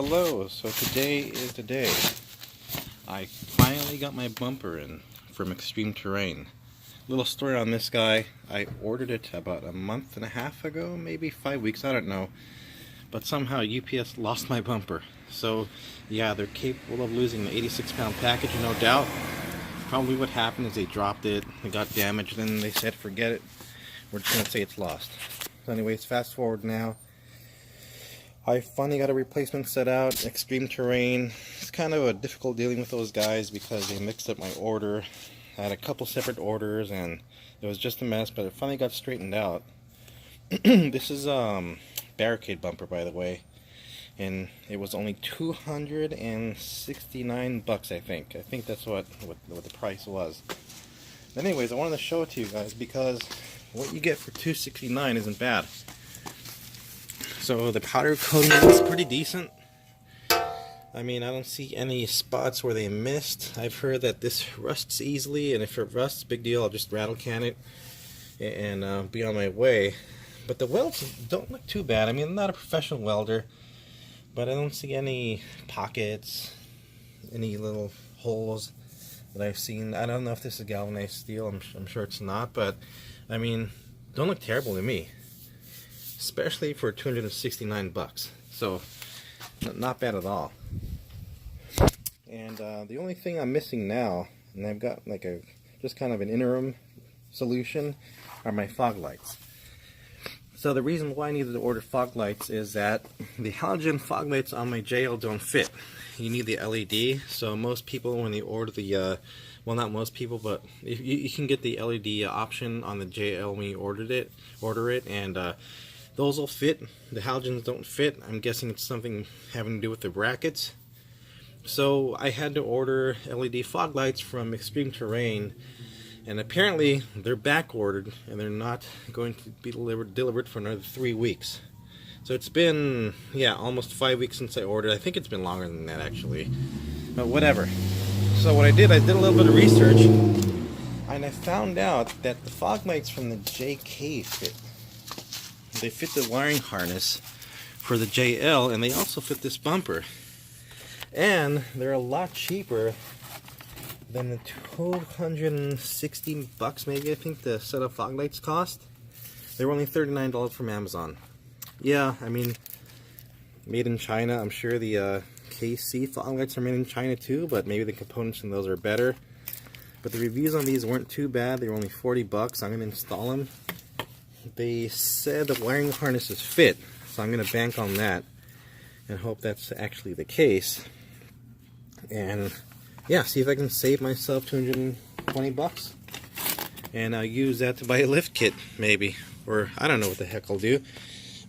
Hello, so today is the day. I finally got my bumper in from Extreme Terrain. Little story on this guy. I ordered it about a month and a half ago, maybe 5 weeks, I don't know. But somehow UPS lost my bumper. So yeah, they're capable of losing the 86-pound package, no doubt. Probably what happened is they dropped it, it got damaged, then they said forget it. We're just going to say it's lost. So anyways, fast forward now. I finally got a replacement set out, Extreme Terrain. It's kind of a difficult dealing with those guys because they mixed up my order. I had a couple separate orders and it was just a mess, but it finally got straightened out. This is Barricade Bumper, by the way, and it was only $269, I think. I think that's what the price was. Anyways, I wanted to show it to you guys because what you get for $269 isn't bad. So the powder coating is pretty decent. I mean, I don't see any spots where they missed. I've heard that this rusts easily, and if it rusts, big deal, I'll just rattle can it and be on my way. But the welds don't look too bad. I mean, I'm not a professional welder, but I don't see any pockets, any little holes that I've seen. I don't know if this is galvanized steel. I'm sure it's not, but I mean, don't look terrible to me. Especially for $269, so not bad at all. And the only thing I'm missing now, and I've got like just kind of an interim solution, are my fog lights. So the reason why I needed to order fog lights is that the halogen fog lights on my JL don't fit. You need the LED. So most people, when they order the well, not most people, but you can get the LED option on the JL when you order it, and those will fit. The halogens don't fit. I'm guessing it's something having to do with the brackets. So I had to order LED fog lights from Extreme Terrain, and apparently they're back ordered and they're not going to be delivered for another 3 weeks. So it's been, yeah, almost 5 weeks since I ordered. I think it's been longer than that actually, but whatever. So what I did a little bit of research, and I found out that the fog lights from the JK fit. They fit the wiring harness for the JL, and they also fit this bumper. And they're a lot cheaper than the $260 maybe, I think the set of fog lights cost. They were only $39 from Amazon. Yeah, I mean, made in China. I'm sure the KC fog lights are made in China too, but maybe the components in those are better. But the reviews on these weren't too bad. They were only $40. I'm going to install them. They said the wiring harnesses fit, so I'm going to bank on that and hope that's actually the case. And yeah, see if I can save myself $220 and I'll use that to buy a lift kit maybe, or I don't know what the heck I'll do.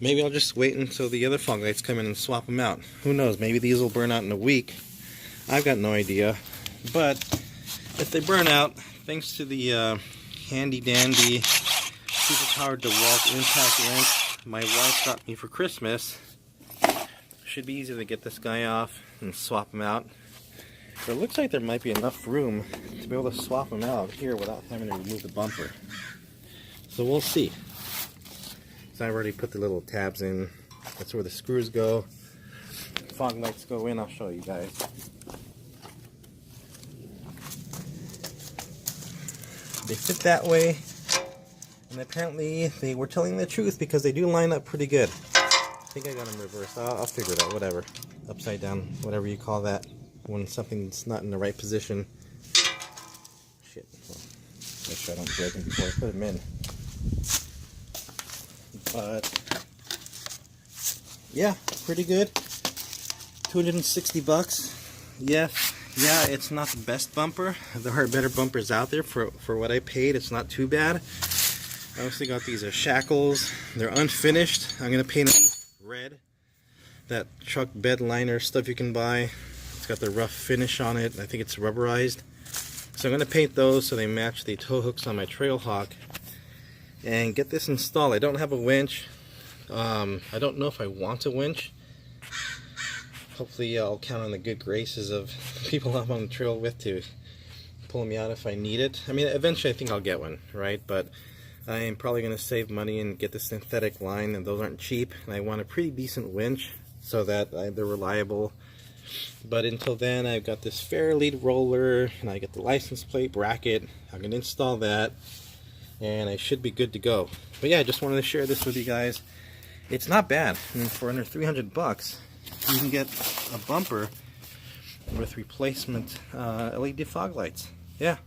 Maybe I'll just wait until the other fog lights come in and swap them out. Who knows, maybe these will burn out in a week. I've got no idea. But if they burn out, thanks to the handy dandy super-powered DeWalt impact wrench my wife got me for Christmas, should be easy to get this guy off and swap him out. But it looks like there might be enough room to be able to swap him out here without having to remove the bumper. So we'll see. So I've already put the little tabs in. That's where the screws go. Fog lights go in. I'll show you guys. They fit that way. And apparently they were telling the truth because they do line up pretty good. I think I got them reversed. I'll figure it out, whatever. Upside down, whatever you call that. When something's not in the right position. Shit. Well, make sure I don't break them before I put them in. But, yeah, pretty good. $260. Yes. Yeah, it's not the best bumper. There are better bumpers out there for what I paid. It's not too bad. I also got these shackles. They're unfinished. I'm going to paint them red. That truck bed liner stuff you can buy. It's got the rough finish on it. I think it's rubberized. So I'm going to paint those so they match the tow hooks on my Trailhawk. And get this installed. I don't have a winch. I don't know if I want a winch. Hopefully I'll count on the good graces of people I'm on the trail with to pull me out if I need it. I mean, eventually I think I'll get one, right? But I am probably going to save money and get the synthetic line, and those aren't cheap. And I want a pretty decent winch. so that they're reliable. But until then, I've got this fair lead roller, and I get the license plate bracket. I can install that, and I should be good to go. But yeah, I just wanted to share this with you guys. It's not bad. I mean, for under 300 bucks, you can get a bumper with replacement LED fog lights. Yeah.